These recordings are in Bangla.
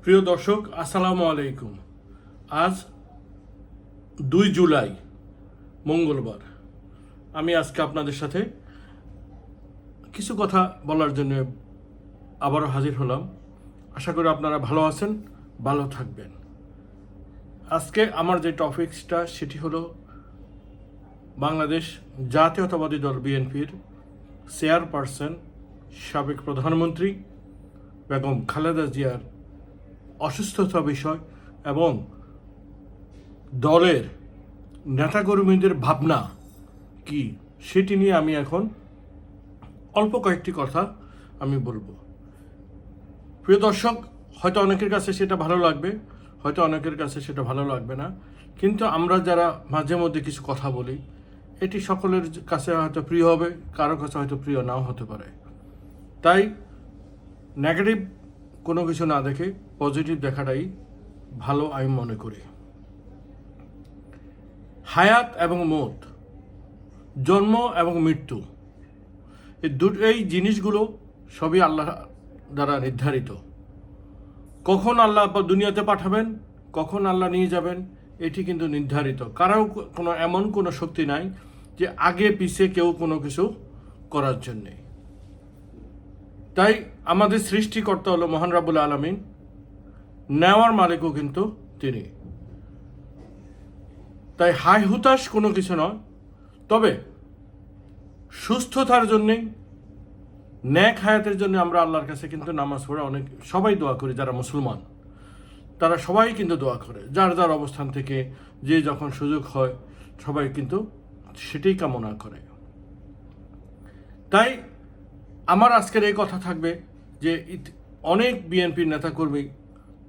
প্রিয় দর্শক, আসসালামু আলাইকুম। আজ 2 জুলাই মঙ্গলবার। আমি আজকে আপনাদের সাথে কিছু কথা বলার জন্য আবারও হাজির হলাম। আশা করি আপনারা ভালো আছেন, ভালো থাকবেন। আজকে আমার যে টপিকসটা সেটি হলো বাংলাদেশ জাতীয়তাবাদী দল বিএনপির চেয়ারপারসন, সাবেক প্রধানমন্ত্রী বেগম খালেদা জিয়ার অসুস্থতা বিষয় এবং দলের নেতাকর্মীদের ভাবনা কি সেটি নিয়ে আমি এখন অল্প কয়েকটি কথা আমি বলবো। প্রিয় দর্শক, হয়তো অনেকের কাছে সেটা ভালো লাগবে, হয়তো অনেকের কাছে সেটা ভালো লাগবে না, কিন্তু আমরা যারা মাঝে মধ্যে কিছু কথা বলি এটি সকলের কাছে হয়তো প্রিয় হবে, কারো কাছে হয়তো প্রিয় নাও হতে পারে। তাই নেগেটিভ কোনো কিছু না দেখে পজিটিভ দেখাটাই ভালো আমি মনে করি। হায়াত এবং মৌত, জন্ম এবং মৃত্যু, এই জিনিসগুলো সবই আল্লাহ দ্বারা নির্ধারিত। কখন আল্লাহ দুনিয়াতে পাঠাবেন, কখন আল্লাহ নিয়ে যাবেন, এটি কিন্তু নির্ধারিত। কারো এমন কোনো শক্তি নাই যে আগে পিছে কেউ কোনো কিছু করার জন্যে। তাই আমাদের সৃষ্টিকর্তা হলো মহান রাব্বুল আলামিন, নেওয়ার মালিকও কিন্তু তিনি। তাই হাই হুতাশ কোনো কিছু নয়, তবে সুস্থতার জন্যেই, ন্যাক হায়াতের জন্য আমরা আল্লাহর কাছে কিন্তু নামাজ পড়ে সবাই দোয়া করি। যারা মুসলমান তারা সবাই কিন্তু দোয়া করে, যার যার অবস্থান থেকে যে যখন সুযোগ হয় সবাই কিন্তু সেটাই কামনা করে। তাই আমার আজকের এই কথা থাকবে যে অনেক বিএনপির নেতাকর্মী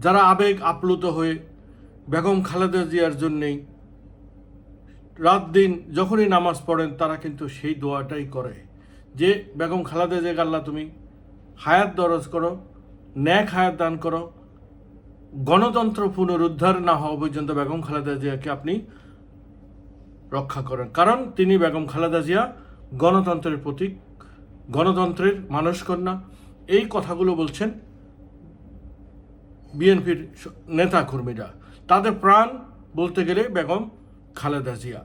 যারা আবেগ আপ্লুত হয়ে বেগম খালেদা জিয়ার জন্যেই রাত দিন যখনই নামাজ পড়েন তারা কিন্তু সেই দোয়াটাই করে যে বেগম খালেদা জিয়াকে আল্লাহ তুমি হায়াত দরজ করো, ন্যাক হায়াত দান করো, গণতন্ত্র পুনরুদ্ধার না হওয়া পর্যন্ত বেগম খালেদা জিয়াকে আপনি রক্ষা করেন। কারণ তিনি বেগম খালেদা জিয়া গণতন্ত্রের প্রতীক, গণতন্ত্রের মানসকন্যা। এই কথাগুলো বলছেন বিএনপির নেতাকর্মীরা। তাদের প্রাণ বলতে গেলে বেগম খালেদা জিয়া।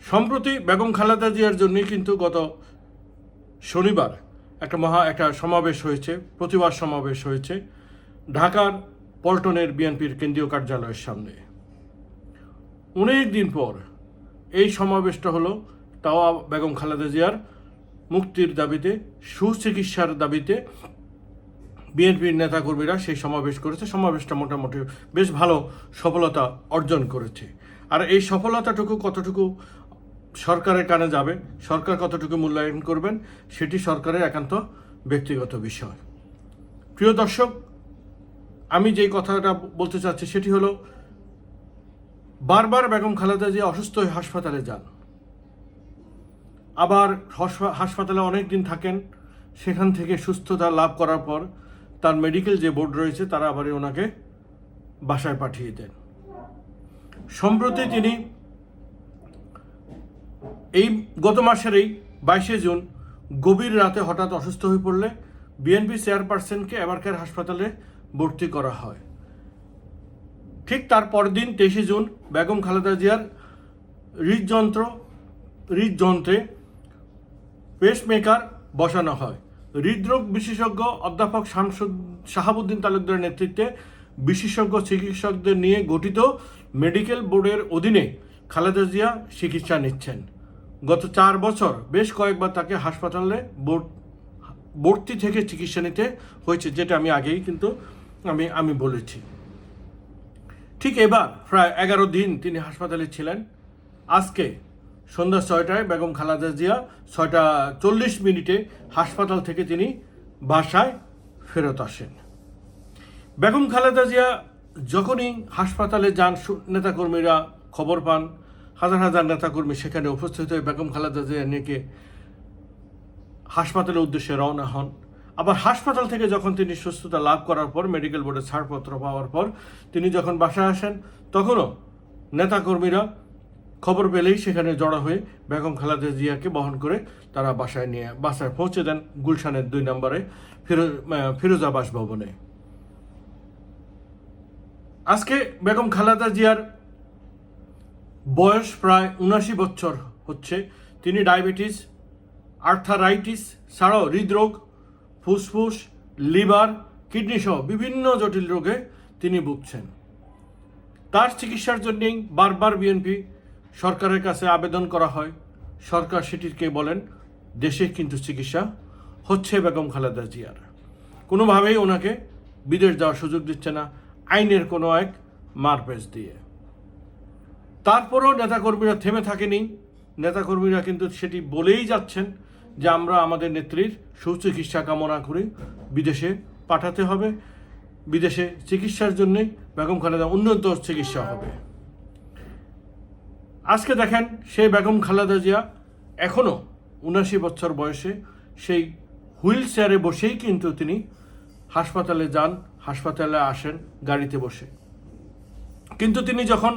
সম্প্রতি বেগম খালেদা জিয়ার জন্যই কিন্তু গত শনিবার একটা সমাবেশ হয়েছে, প্রতিবাদ সমাবেশ হয়েছে ঢাকার পল্টনের বিএনপির কেন্দ্রীয় কার্যালয়ের সামনে। অনেক দিন পর এই সমাবেশটা হলো, তাও বেগম খালেদা জিয়ার মুক্তির দাবিতে, সুচিকিৎসার দাবিতে বিএনপির নেতাকর্মীরা সেই সমাবেশ করেছে। সমাবেশটা মোটামুটি বেশ ভালো সফলতা অর্জন করেছে। আর এই সফলতাটুকু কতটুকু সরকারের কানে যাবে, সরকার কতটুকু মূল্যায়ন করবেন, সেটি সরকারের একান্ত ব্যক্তিগত বিষয়। প্রিয় দর্শক, আমি যেই কথাটা বলতে চাচ্ছি সেটি হলো, বারবার বেগম খালেদা জিয়া অসুস্থ হয়ে হাসপাতালে যান, আবার হাসপাতালে অনেক দিন থাকেন। সেখান থেকে সুস্থতা লাভ করার পর তার মেডিকেল যে বোর্ড রয়েছে তারা আবার ওনাকে বাসায় পাঠিয়ে দেন। সম্প্রতি তিনি গত মাসের 22শে জুন গভীর রাতে হঠাৎ অসুস্থ হয়ে পড়লে বিএনপি চেয়ারপারসনকে এবারকার হাসপাতালে ভর্তি করা হয়। ঠিক তার পরদিন 23শে জুন বেগম খালেদা জিয়ার হৃদযন্ত্রে পেসমেকার বসানো হয়। হৃদরোগ বিশেষজ্ঞ অধ্যাপক শাহাবুদ্দিন তালুকদারের নেতৃত্বে বিশেষজ্ঞ চিকিৎসকদের নিয়ে গঠিত মেডিকেল বোর্ডের অধীনে খালেদা জিয়া চিকিৎসা নিচ্ছেন। গত 4 বছর বেশ কয়েকবার তাকে হাসপাতালে ভর্তি থেকে চিকিৎসা নিতে হয়েছে, যেটা আমি আগেই কিন্তু আমি বলেছি। ঠিক এবার প্রায় 11 দিন তিনি হাসপাতালে ছিলেন। আজকে সন্ধ্যা 6টায় বেগম খালেদা জিয়া 6:40 হাসপাতাল থেকে তিনি বাসায় ফেরত আসেন। বেগম খালেদা জিয়া যখনই হাসপাতালে যান, নেতাকর্মীরা খবর পান, হাজার হাজার নেতাকর্মী সেখানে উপস্থিত হয়ে বেগম খালেদা জিয়া নিয়ে হাসপাতালের উদ্দেশ্যে রওনা হন। আবার হাসপাতাল থেকে যখন তিনি সুস্থতা লাভ করার পর, মেডিকেল বোর্ডের ছাড়পত্র পাওয়ার পর তিনি যখন বাসায় আসেন, তখনও নেতাকর্মীরা খবর পেলেই সেখানে জড়ো হয়ে বেগম খালেদা জিয়াকে বহন করে তারা বাসায় পৌঁছে দেন গুলশানের 2 নম্বরে ফিরোজা বাসভবনে। আজকে বেগম খালেদা জিয়ার বয়স প্রায় ৭৯ বছর হচ্ছে। তিনি ডায়াবেটিস, আর্থারাইটিস ছাড়াও হৃদরোগ, ফুসফুস, লিভার, কিডনি সহ বিভিন্ন জটিল রোগে তিনি ভুগছেন। তার চিকিৎসার জন্যই বারবার বিএনপি সরকারের কাছে আবেদন করা হয়। সরকার সেটিকে বলেন দেশে কিন্তু চিকিৎসা হচ্ছে বেগম খালেদা জিয়ার। কোনোভাবেই ওনাকে বিদেশ যাওয়ার সুযোগ দিচ্ছে না আইনের কোনো এক মারপ্যাচ দিয়ে। তারপরেও নেতাকর্মীরা থেমে থাকেনি। নেতাকর্মীরা কিন্তু সেটি বলেই যাচ্ছেন যে আমরা আমাদের নেত্রীর সুচিকিৎসা কামনা করি, বিদেশে পাঠাতে হবে, বিদেশে চিকিৎসার জন্যে বেগম খালেদা উন্নত চিকিৎসা হবে। আজকে দেখেন সেই বেগম খালেদা জিয়া এখনও ৭৯ বছর বয়সে সেই হুইল চেয়ারে বসেই কিন্তু তিনি হাসপাতালে যান, হাসপাতালে আসেন গাড়িতে বসে। কিন্তু তিনি যখন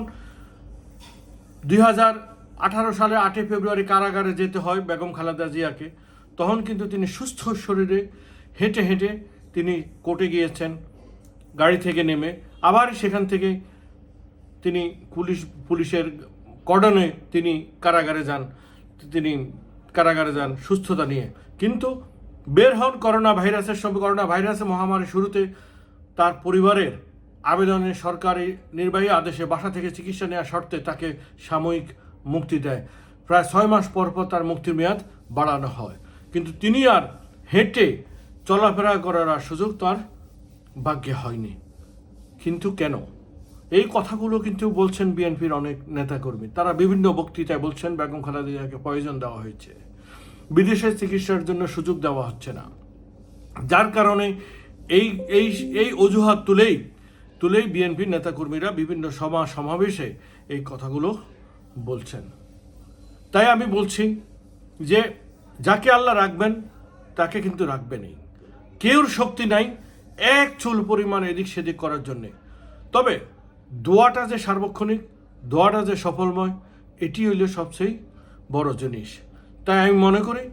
2018 সালে 8 ফেব্রুয়ারি কারাগারে যেতে হয় বেগম খালেদা জিয়াকে, তখন কিন্তু তিনি সুস্থ শরীরে হেঁটে হেঁটে তিনি কোর্টে গিয়েছেন গাড়ি থেকে নেমে। আবার সেখান থেকে তিনি পুলিশের কর্ডনে তিনি কারাগারে যান সুস্থতা নিয়ে। কিন্তু বের হন করোনা ভাইরাসের মহামারী শুরুতে তার পরিবারের আবেদনে সরকারি নির্বাহী আদেশে বাসা থেকে চিকিৎসা নেওয়ার শর্তে তাকে সাময়িক মুক্তি দেয়। প্রায় 6 মাস পর তার মুক্তির মেয়াদ বাড়ানো হয়। কিন্তু তিনি আর হেঁটে চলাফেরা করার সুযোগ তার ভাগ্যে হয়নি। কিন্তু কেন? এই কথাগুলো কিন্তু বলছেন বিএনপির অনেক নেতাকর্মী। তারা বিভিন্ন বক্তৃতায় বলছেন বেগম খালেদা জিয়াকে পয়জন দেওয়া হয়েছে, বিদেশে চিকিৎসার জন্য সুযোগ দেওয়া হচ্ছে না, যার কারণে এই অজুহাত তুলেই বিএনপির নেতাকর্মীরা বিভিন্ন সমাবেশে এই কথাগুলো বলছেন। তাই আমি বলছি যে যাকে আল্লাহ রাখবেন তাকে কিন্তু রাখবেনই। কেউর শক্তি নাই এক চুল পরিমাণ এদিক সেদিক করার জন্যে। তবে দোয়াটা যে সার্বক্ষণিক, দোয়াটা যে সফলময়, এটি হইল সবচেয়ে বড় জিনিস। তাই আমি মনে করি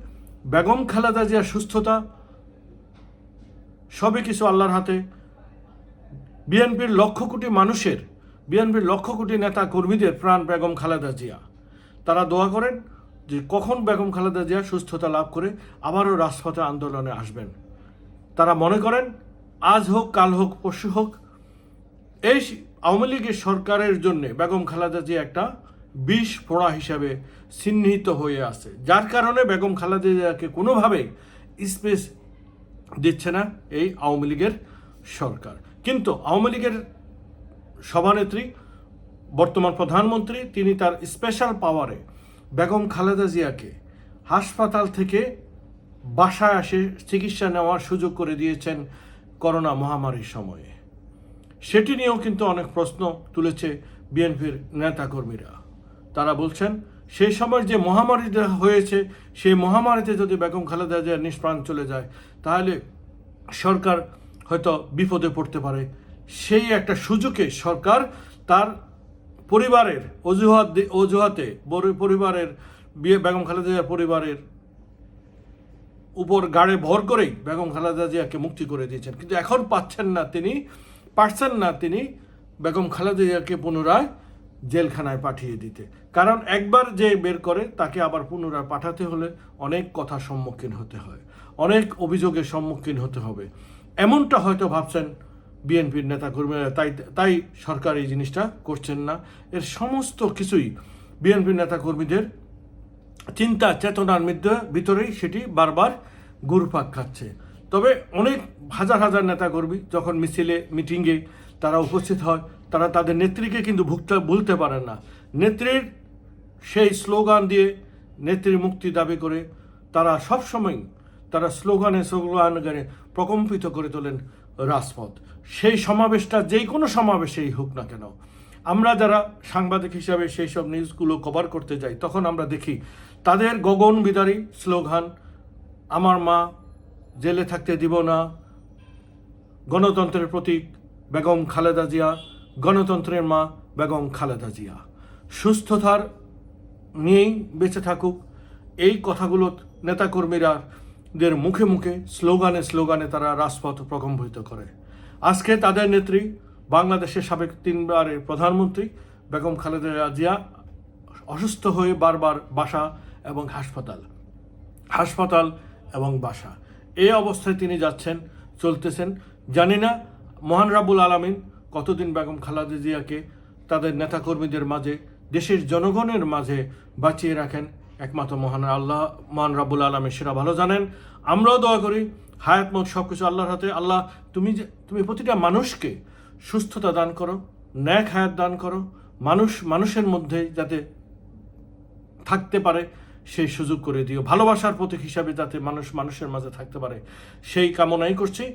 বেগম খালেদা জিয়ার সুস্থতা সবই কিছু আল্লাহর হাতে। বিএনপির লক্ষ কোটি নেতা কর্মীদের প্রাণ বেগম খালেদা জিয়া। তারা দোয়া করেন যে কখন বেগম খালেদা জিয়া সুস্থতা লাভ করে আবারও রাজপথে আন্দোলনে আসবেন। তারা মনে করেন আজ হোক, কাল হোক, পরশু হোক, এই আওয়ামী লীগের সরকারের জন্য বেগম খালেদা জিয়া একটা বিষ ফোড়া হিসাবে চিহ্নিত হয়ে আছে, যার কারণে বেগম খালেদা জিয়াকে কোনোভাবেই স্পেস দিচ্ছে না এই আওয়ামী লীগের সরকার। কিন্তু আওয়ামী লীগের সভানেত্রী, বর্তমান প্রধানমন্ত্রী, তিনি তার স্পেশাল পাওয়ারে বেগম খালেদা জিয়াকে হাসপাতাল থেকে বাসায় আসে চিকিৎসা নেওয়ার সুযোগ করে দিয়েছেন করোনা মহামারীর সময়ে। সেটি নিয়েও কিন্তু অনেক প্রশ্ন তুলেছে বিএনপির নেতাকর্মীরা। তারা বলছেন সেই সময় যে মহামারী হয়েছে, সেই মহামারীতে যদি বেগম খালেদা জিয়ার নিষ্প্রাণ চলে যায় তাহলে সরকার হয়তো বিপদে পড়তে পারে। সেই একটা সুযোগে সরকার তার পরিবারের অজুহাতে পরিবারের বেগম খালেদা জিয়ার পরিবারের উপর গাড়ে ভর করেই বেগম খালেদা জিয়াকে মুক্তি করে দিয়েছেন। কিন্তু এখন পারছেন না তিনি বেগম খালেদা জিয়াকে পুনরায় জেলখানায় পাঠিয়ে দিতে। কারণ একবার যে বের করে তাকে আবার পুনরায় পাঠাতে হলে অনেক কথার সম্মুখীন হতে হয়, অনেক অভিযোগের সম্মুখীন হতে হবে। এমনটা হয়তো ভাবছেন বিএনপির নেতাকর্মীরা, তাই সরকার এই জিনিসটা করছেন না। এর সমস্ত কিছুই বিএনপির নেতাকর্মীদের চিন্তা চেতনার ভিতরেই সেটি বারবার ঘুরপাক খাচ্ছে। তবে অনেক হাজার নেতাকর্মী যখন মিটিংয়ে তারা উপস্থিত হয়, তারা তাদের নেত্রীকে কিন্তু ভুলতে পারেন না। নেত্রীর সেই স্লোগান দিয়ে নেত্রীর মুক্তি দাবি করে তারা সবসময় স্লোগানে প্রকম্পিত করে তোলেন রাজপথ। সেই সমাবেশটা যেই কোনো সমাবেশেই হোক না কেন, আমরা যারা সাংবাদিক হিসাবে সেই সব নিউজগুলো কভার করতে যাই, তখন আমরা দেখি তাদের গগনবিদারী স্লোগান, আমার মা জেলে থাকতে দিব না, গণতন্ত্রের প্রতীক বেগম খালেদা জিয়া, গণতন্ত্রের মা বেগম খালেদা জিয়া, সুস্থতার নিয়েই বেঁচে থাকুক, এই কথাগুলো নেতাকর্মীরাদের মুখে স্লোগানে তারা রাজপথ প্রকম্পিত করে। আজকে তাদের নেত্রী বাংলাদেশের সাবেক 3বারের প্রধানমন্ত্রী বেগম খালেদা জিয়া অসুস্থ হয়ে বারবার বাসা এবং হাসপাতাল এবং বাসা, এই অবস্থায় তিনি যাচ্ছেন, চলতেছেন। জানি না মহান রাব্বুল আলামিন কতদিন বেগম খালেদা জিয়াকে তাদের নেতাকর্মীদের মাঝে, দেশের জনগণের মাঝে বাঁচিয়ে রাখেন। একমাত্র মহান রাব্বুল আলামিন সেটা ভালো জানেন। আমরাও দোয়া করি, হায়াত মত সব কিছু আল্লাহর হাতে। আল্লাহ তুমি প্রতিটা মানুষকে সুস্থতা দান করো, ন্যাক হায়াত দান করো, মানুষের মধ্যে যাতে থাকতে পারে সেই সুযোগ করে দিও, ভালোবাসার প্রতীক হিসাবে যাতে মানুষের মাঝে থাকতে পারে সেই কামনাই করছি।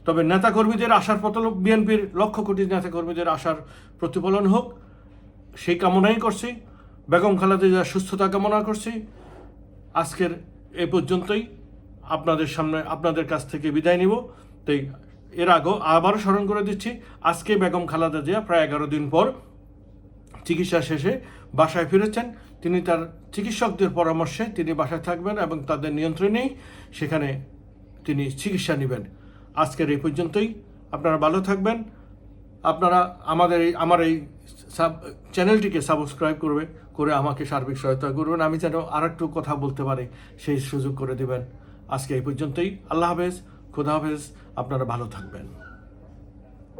তবে নেতাকর্মীদের আশার বিএনপির লক্ষ কোটি নেতাকর্মীদের আশার প্রতিফলন হোক সেই কামনাই করছি। বেগম খালেদা জিয়ার সুস্থতা কামনা করছি। আজকের এ পর্যন্তই, আপনাদের কাছ থেকে বিদায় নিব। তাই এর আগেও আবারও স্মরণ করে দিচ্ছি, আজকে বেগম খালেদা জিয়া প্রায় 11 দিন পর চিকিৎসা শেষে বাসায় ফিরেছেন। তিনি তার চিকিৎসকদের পরামর্শে তিনি বাসায় থাকবেন এবং তাদের নিয়ন্ত্রণেই সেখানে তিনি চিকিৎসা নেবেন। আজকের এই পর্যন্তই, আপনারা ভালো থাকবেন। আপনারা আমার এই চ্যানেলটিকে সাবস্ক্রাইব করে আমাকে সার্বিক সহায়তা করবেন, আমি যেন আর একটু কথা বলতে পারি সেই সুযোগ করে দেবেন। আজকে এই পর্যন্তই, আল্লাহ হাফেজ, খোদা হাফেজ, আপনারা ভালো থাকবেন।